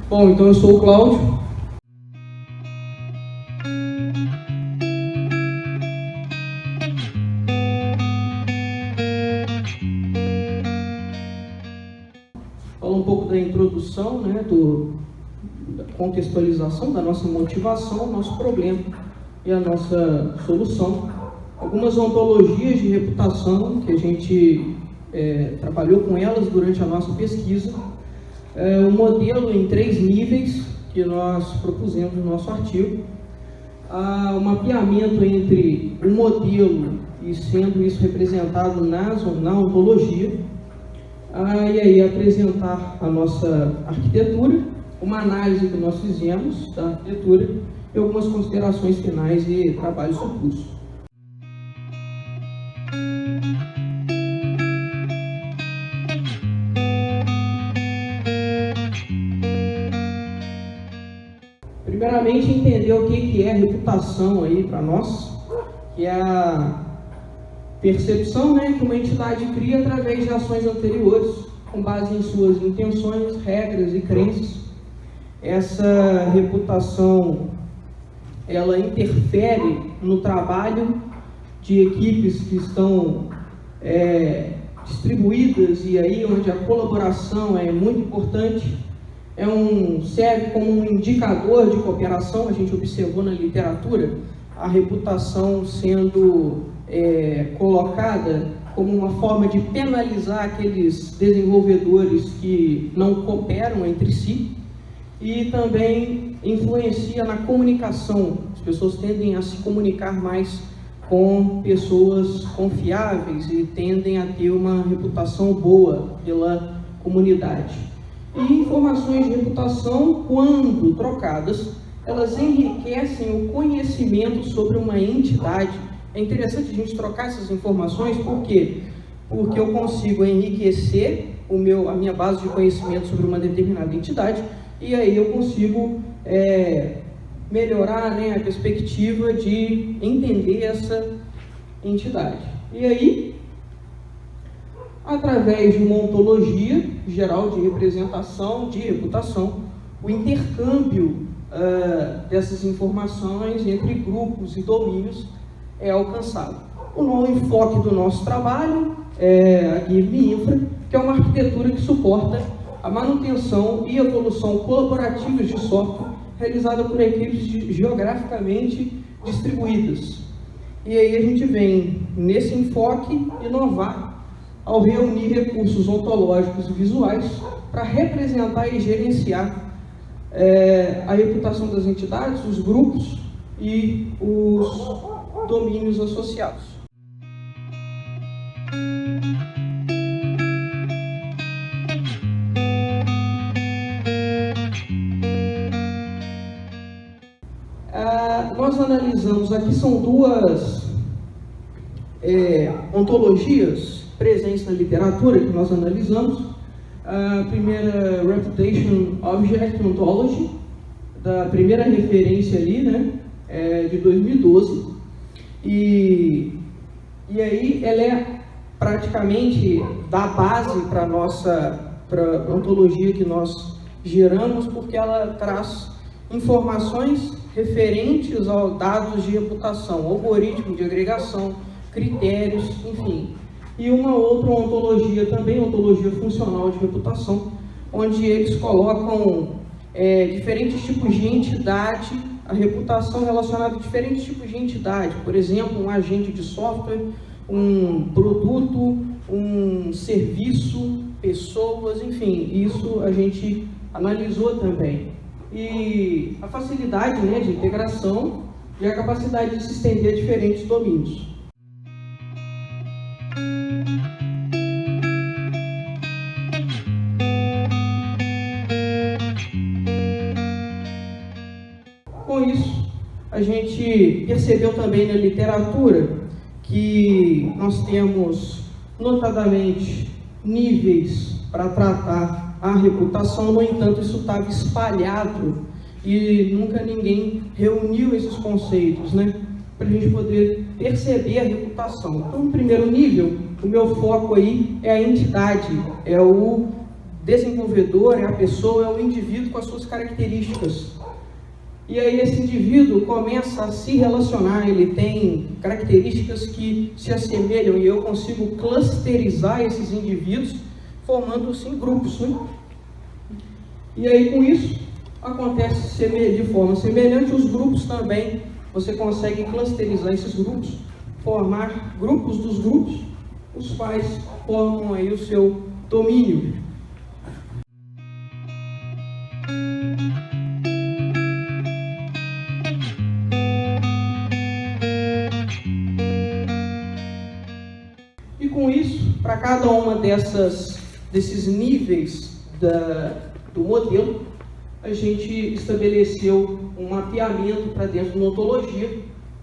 Bom, então eu sou o Cláudio. Fala um pouco da introdução, né, da contextualização, da nossa motivação, nosso problema e a nossa solução. Algumas ontologias de reputação que a gente trabalhou com elas durante a nossa pesquisa. Um modelo em 3 níveis que nós propusemos no nosso artigo. O mapeamento entre o modelo e sendo isso representado na ontologia. E aí apresentar a nossa arquitetura, uma análise que nós fizemos da arquitetura e algumas considerações finais e trabalhos futuros. Primeiramente, entender o que é reputação aí para nós, que é a percepção, né, que uma entidade cria através de ações anteriores, com base em suas intenções, regras e crenças. Essa reputação, ela interfere no trabalho de equipes que estão distribuídas, e aí onde a colaboração é muito importante. Serve como um indicador de cooperação. A gente observou na literatura a reputação sendo colocada como uma forma de penalizar aqueles desenvolvedores que não cooperam entre si, e também influencia na comunicação. As pessoas tendem a se comunicar mais com pessoas confiáveis e tendem a ter uma reputação boa pela comunidade. E informações de reputação, quando trocadas, elas enriquecem o conhecimento sobre uma entidade. É interessante a gente trocar essas informações, por quê? Porque eu consigo enriquecer a minha base de conhecimento sobre uma determinada entidade, e aí eu consigo melhorar, né, a perspectiva de entender essa entidade. E aí, através de uma ontologia geral de representação, de reputação, o intercâmbio dessas informações entre grupos e domínios é alcançado. O novo enfoque do nosso trabalho é a Give Me Infra, que é uma arquitetura que suporta a manutenção e evolução colaborativas de software realizada por equipes geograficamente distribuídas. E aí a gente vem, nesse enfoque, inovar ao reunir recursos ontológicos e visuais para representar e gerenciar a reputação das entidades, os grupos e os domínios associados. Nós analisamos, aqui são 2 ontologias presentes na literatura que nós analisamos. A primeira, Reputation Object Ontology, da primeira referência ali, né, de 2012. E aí ela é praticamente da base para a ontologia que nós geramos, porque ela traz informações referentes aos dados de reputação, algoritmo de agregação, critérios, enfim. E uma outra ontologia também, ontologia funcional de reputação, onde eles colocam diferentes tipos de entidade, a reputação relacionada a diferentes tipos de entidade. Por exemplo, um agente de software, um produto, um serviço, pessoas, enfim, isso a gente analisou também. E a facilidade, né, de integração e a capacidade de se estender a diferentes domínios. Com isso, a gente percebeu também na literatura que nós temos, notadamente, níveis para tratar a reputação. No entanto, isso estava espalhado e nunca ninguém reuniu esses conceitos, né? para a gente poder perceber a reputação. Então, no primeiro nível, o meu foco aí é a entidade, é o desenvolvedor, é a pessoa, é o indivíduo com as suas características. E aí esse indivíduo começa a se relacionar, ele tem características que se assemelham e eu consigo clusterizar esses indivíduos, formando assim grupos, né? E aí com isso acontece de forma semelhante os grupos também. Você consegue clusterizar esses grupos, formar grupos dos grupos, os quais formam aí o seu domínio. E com isso, para cada uma desses níveis do modelo, a gente estabeleceu um mapeamento para dentro da ontologia.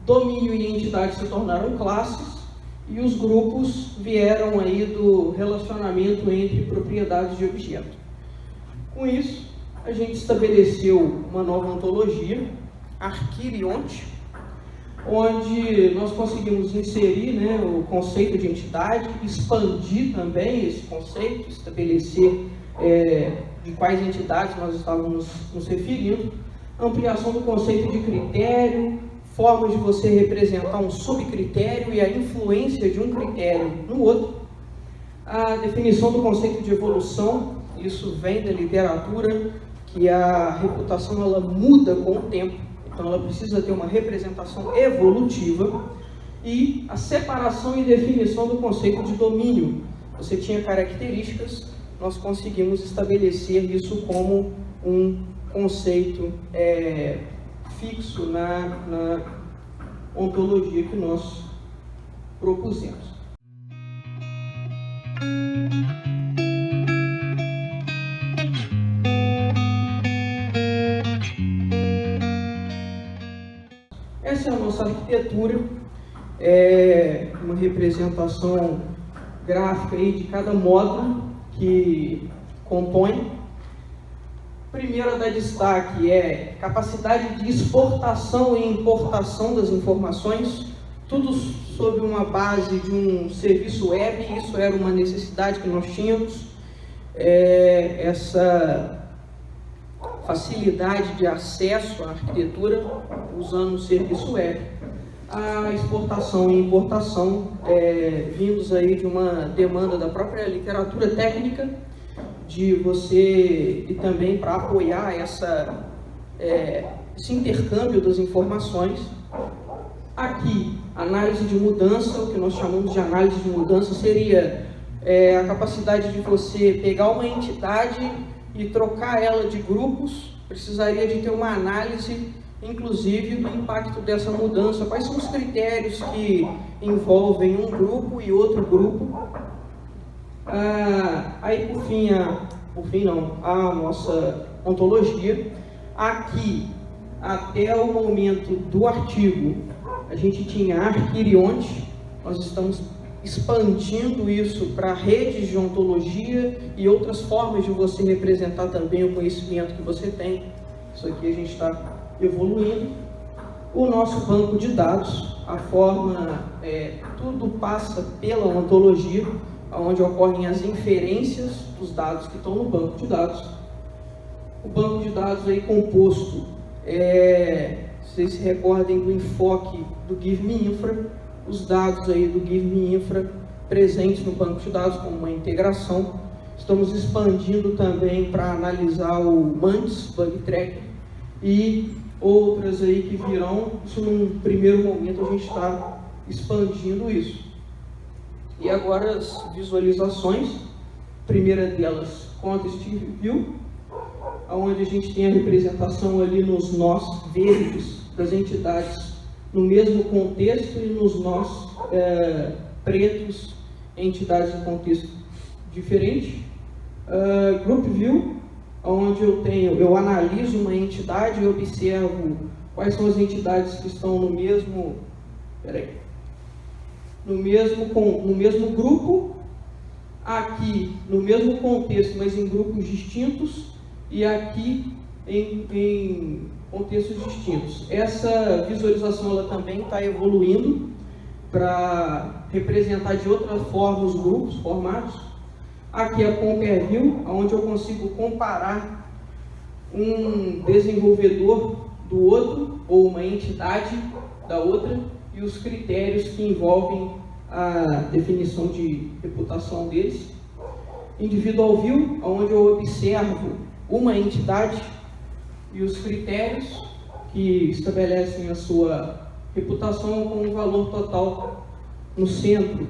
Domínio e entidade se tornaram classes e os grupos vieram aí do relacionamento entre propriedades de objeto. Com isso, a gente estabeleceu uma nova ontologia, Arquirionte, onde nós conseguimos inserir, né, o conceito de entidade, expandir também esse conceito, estabelecer de quais entidades nós estávamos nos referindo, ampliação do conceito de critério, formas de você representar um subcritério e a influência de um critério no outro, a definição do conceito de evolução, isso vem da literatura, que a reputação ela muda com o tempo, então ela precisa ter uma representação evolutiva, e a separação e definição do conceito de domínio. Você tinha características, nós conseguimos estabelecer isso como um conceito fixo na ontologia que nós propusemos. Essa é a nossa arquitetura, uma representação gráfica aí de cada módulo que compõe. Primeiro a dar destaque é capacidade de exportação e importação das informações, tudo sob uma base de um serviço web. Isso era uma necessidade que nós tínhamos, essa facilidade de acesso à arquitetura usando o serviço web. A exportação e importação vindos aí de uma demanda da própria literatura técnica, de você e também para apoiar esse intercâmbio das informações. Aqui, análise de mudança, o que nós chamamos de análise de mudança seria a capacidade de você pegar uma entidade e trocar ela de grupos. Precisaria de ter uma análise, inclusive, do impacto dessa mudança. Quais são os critérios que envolvem um grupo e outro grupo? Aí, por fim, a nossa ontologia. Aqui, até o momento do artigo, a gente tinha Arquirionte. Nós estamos expandindo isso para redes de ontologia e outras formas de você representar também o conhecimento que você tem. Isso aqui a gente está evoluindo. O nosso banco de dados, a forma, tudo passa pela ontologia, onde ocorrem as inferências dos dados que estão no banco de dados. O banco de dados aí composto, vocês se recordem do enfoque do Give Me Infra, os dados aí do Give Me Infra presentes no banco de dados como uma integração. Estamos expandindo também para analisar o Mantis, Bug Tracker, e outras aí que virão. Isso num primeiro momento a gente está expandindo isso. E agora as visualizações, a primeira delas, Context View, onde a gente tem a representação ali nos nós verdes das entidades no mesmo contexto e nos nós pretos, entidades em contexto diferente. Group View, onde eu analiso uma entidade e observo quais são as entidades que estão no mesmo grupo, aqui no mesmo contexto, mas em grupos distintos, e aqui em contextos distintos. Essa visualização ela também está evoluindo para representar de outra forma os grupos formados. Aqui é a Compare View, onde eu consigo comparar um desenvolvedor do outro, ou uma entidade da outra, e os critérios que envolvem a definição de reputação deles. Individual View, onde eu observo uma entidade e os critérios que estabelecem a sua reputação com um valor total no centro.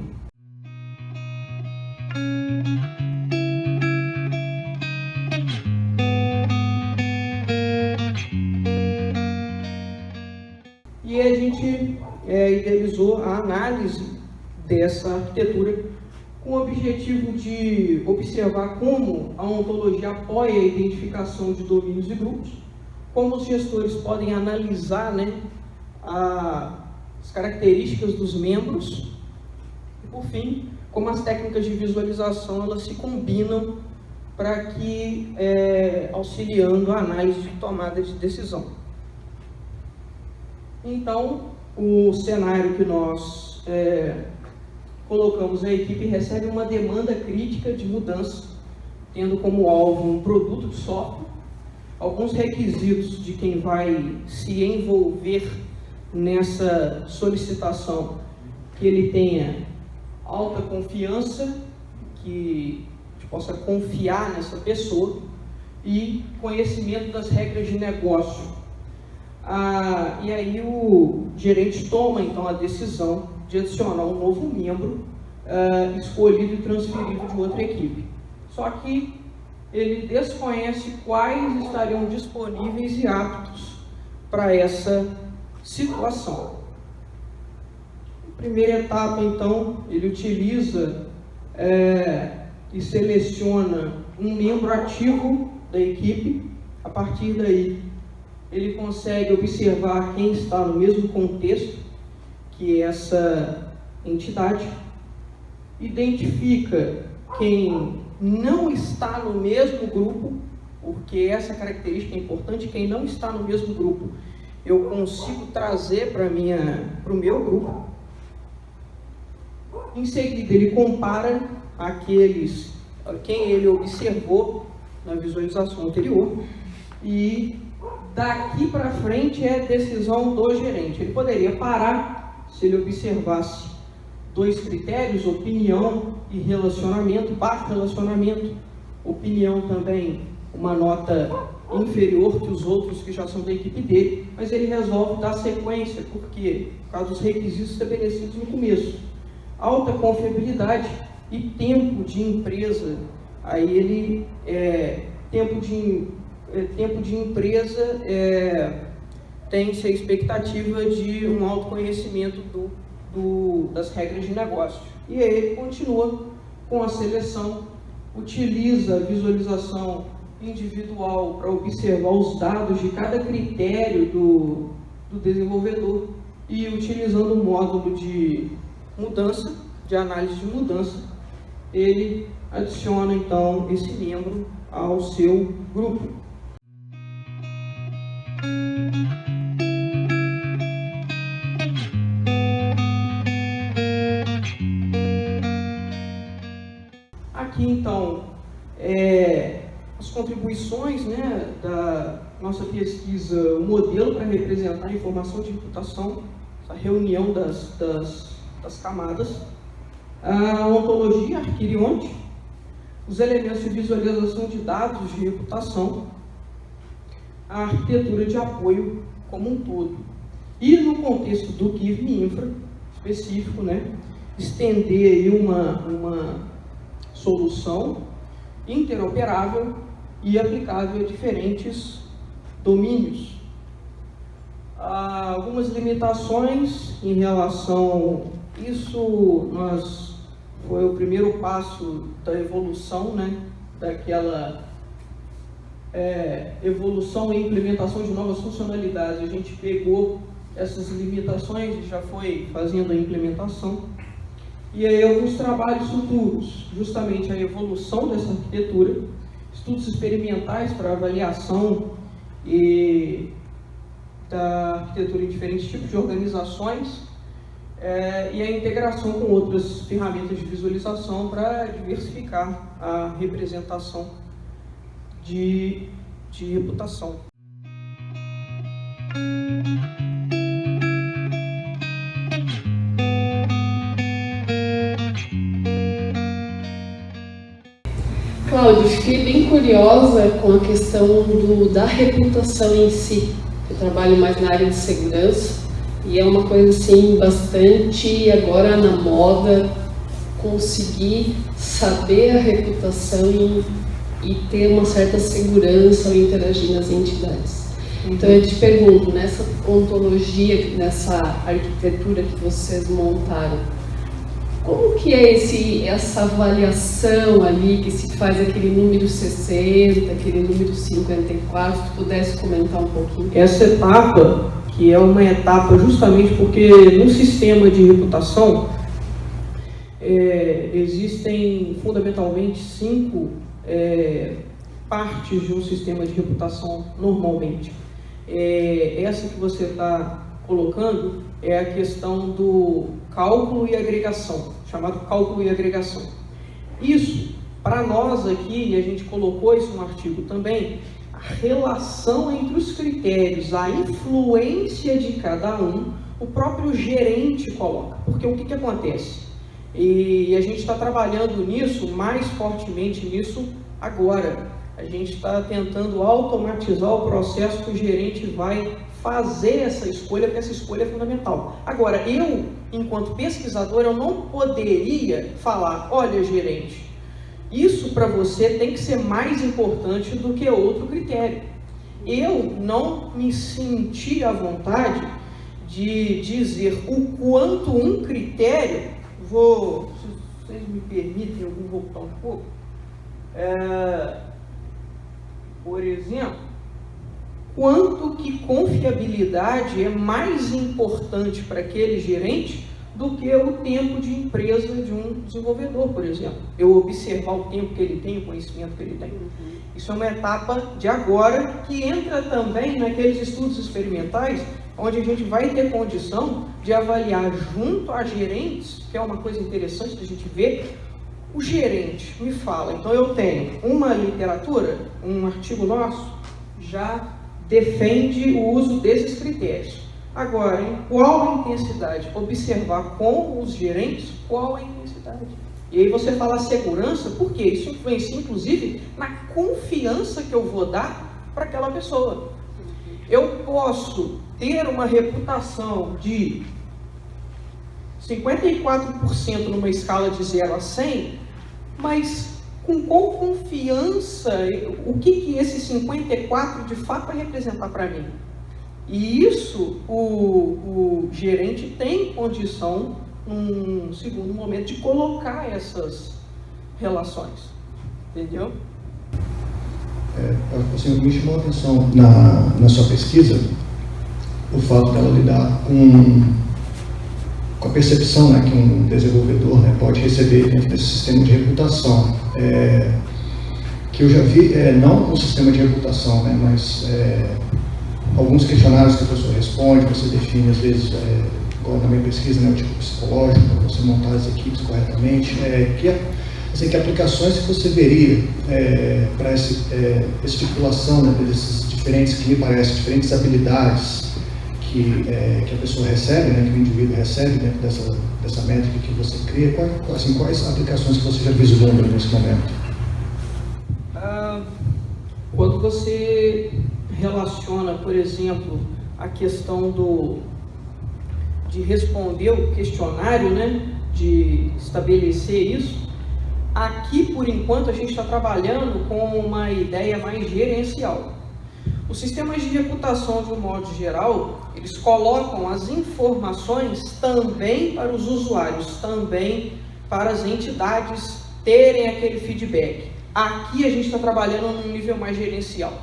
E a gente idealizou a análise dessa arquitetura com o objetivo de observar como a ontologia apoia a identificação de domínios e grupos, como os gestores podem analisar, né, as características dos membros e, por fim, como as técnicas de visualização elas se combinam para que auxiliando a análise de tomada de decisão. Então, o cenário que nós colocamos, a equipe recebe uma demanda crítica de mudança, tendo como alvo um produto de software, alguns requisitos de quem vai se envolver nessa solicitação, que ele tenha alta confiança, que a gente possa confiar nessa pessoa, e conhecimento das regras de negócio. E aí o gerente toma então a decisão de adicionar um novo membro escolhido e transferido de outra equipe. Só que ele desconhece quais estariam disponíveis e aptos para essa situação. Primeira etapa, então, ele utiliza e seleciona um membro ativo da equipe. A partir daí, ele consegue observar quem está no mesmo contexto que essa entidade, identifica quem não está no mesmo grupo, porque essa característica é importante. Quem não está no mesmo grupo, eu consigo trazer para o meu grupo. Em seguida, ele compara quem ele observou na visualização anterior, e daqui para frente é decisão do gerente. Ele poderia parar se ele observasse dois critérios: opinião e relacionamento, baixo relacionamento, opinião também uma nota inferior que os outros que já são da equipe dele, mas ele resolve dar sequência, porque por causa dos requisitos estabelecidos no começo. Alta confiabilidade e tempo de empresa. Aí ele tempo de empresa tem-se a expectativa de um autoconhecimento das regras de negócio. E aí ele continua com a seleção, utiliza a visualização individual para observar os dados de cada critério do desenvolvedor, e utilizando o módulo de mudança, de análise de mudança, ele adiciona então esse membro ao seu grupo. Aqui então as contribuições, né, da nossa pesquisa, o modelo para representar a informação de reputação, essa reunião das camadas, a ontologia arquirionte, os elementos de visualização de dados de reputação, a arquitetura de apoio como um todo. E no contexto do Give Me Infra específico, né, estender aí uma solução interoperável e aplicável a diferentes domínios. Algumas limitações em relação a isso, foi o primeiro passo da evolução, né, daquela evolução e implementação de novas funcionalidades. A gente pegou essas limitações e já foi fazendo a implementação. E aí alguns trabalhos futuros, justamente a evolução dessa arquitetura, estudos experimentais para avaliação e da arquitetura em diferentes tipos de organizações, e a integração com outras ferramentas de visualização para diversificar a representação de reputação. Cláudio, fiquei bem curiosa com a questão da reputação em si. Eu trabalho mais na área de segurança e é uma coisa assim bastante agora na moda conseguir saber a reputação e ter uma certa segurança ao interagir nas entidades. Então eu te pergunto, nessa ontologia, nessa arquitetura que vocês montaram, como que é essa avaliação ali, que se faz aquele número 60, aquele número 54, se tu pudesse comentar um pouquinho? Essa etapa, que é uma etapa justamente porque no sistema de reputação existem fundamentalmente 5 partes de um sistema de reputação normalmente. Essa que você está colocando é a questão do cálculo e agregação, chamado cálculo e agregação. Isso, para nós aqui, e a gente colocou isso no artigo também, a relação entre os critérios, a influência de cada um, o próprio gerente coloca. Porque o que acontece? E a gente está trabalhando nisso, mais fortemente nisso agora. A gente está tentando automatizar o processo que o gerente vai fazer essa escolha, porque essa escolha é fundamental. Agora, eu, enquanto pesquisador, eu não poderia falar, olha, gerente, isso para você tem que ser mais importante do que outro critério. Eu não me senti à vontade de dizer o quanto um critério, se vocês me permitem, eu vou voltar um pouco, por exemplo, quanto que confiabilidade é mais importante para aquele gerente do que o tempo de empresa de um desenvolvedor, por exemplo. Eu observar o tempo que ele tem, o conhecimento que ele tem. Isso é uma etapa de agora que entra também naqueles estudos experimentais onde a gente vai ter condição de avaliar junto a gerentes, que é uma coisa interessante da gente ver. O gerente me fala, então eu tenho uma literatura, um artigo nosso, já defende o uso desses critérios. Agora, em qual intensidade? Observar com os gerentes qual a intensidade. E aí você fala segurança, por quê? Isso influencia, inclusive, na confiança que eu vou dar para aquela pessoa. Eu posso ter uma reputação de 54% numa escala de 0 a 100, mas com qual confiança, o que esse 54 de fato vai representar para mim? E isso o gerente tem condição, num segundo momento, de colocar essas relações. Entendeu? Assim, me chamou a atenção na sua pesquisa o fato dela lidar com a percepção, né, que um desenvolvedor, né, pode receber dentro desse sistema de reputação. Que eu já vi, não no sistema de reputação, né, mas alguns questionários que a pessoa responde, você define às vezes, igual na minha pesquisa, né, o tipo psicológico, para você montar as equipes corretamente, que aplicações que você veria para essa estipulação, né, desses diferentes, que me parece, diferentes habilidades que a pessoa recebe, né, que o indivíduo recebe dentro dessa métrica que você cria, quais aplicações que você já vislumbra nesse momento? Quando você relaciona, por exemplo, a questão de responder o questionário, né, de estabelecer isso, aqui, por enquanto, a gente está trabalhando com uma ideia mais gerencial. Os sistemas de reputação, de um modo geral, eles colocam as informações também para os usuários, também para as entidades terem aquele feedback. Aqui a gente está trabalhando num nível mais gerencial.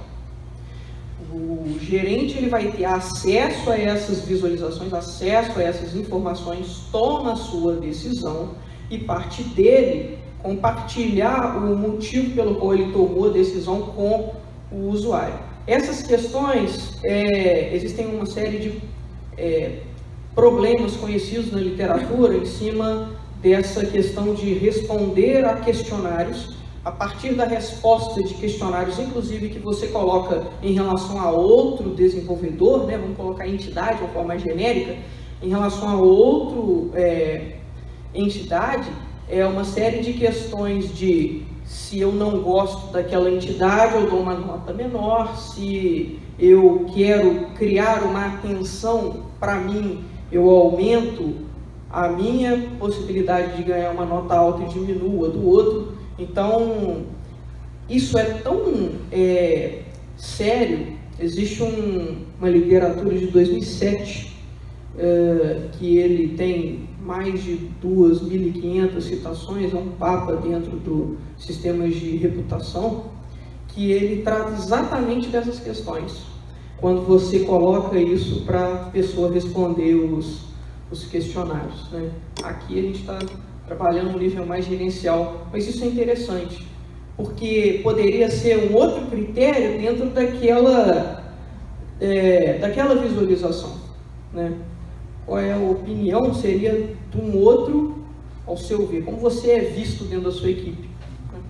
O gerente ele vai ter acesso a essas visualizações, acesso a essas informações, toma a sua decisão e parte dele compartilhar o motivo pelo qual ele tomou a decisão com o usuário. Essas questões, existem uma série de problemas conhecidos na literatura em cima dessa questão de responder a questionários, a partir da resposta de questionários, inclusive que você coloca em relação a outro desenvolvedor, né? Vamos colocar entidade de uma forma mais genérica, em relação a outro entidade, uma série de questões de se eu não gosto daquela entidade, eu dou uma nota menor, se eu quero criar uma atenção para mim, eu aumento a minha possibilidade de ganhar uma nota alta e diminuo a do outro. Então, isso é tão sério. Existe uma literatura de 2007 que ele tem mais de 2.500 citações, é um papa dentro do sistemas de reputação, que ele trata exatamente dessas questões. Quando você coloca isso para a pessoa responder os questionários, né? Aqui a gente está trabalhando um nível mais gerencial, mas isso é interessante, porque poderia ser um outro critério dentro daquela visualização, né? Qual é a opinião seria de um outro, ao seu ver, como você é visto dentro da sua equipe. Né?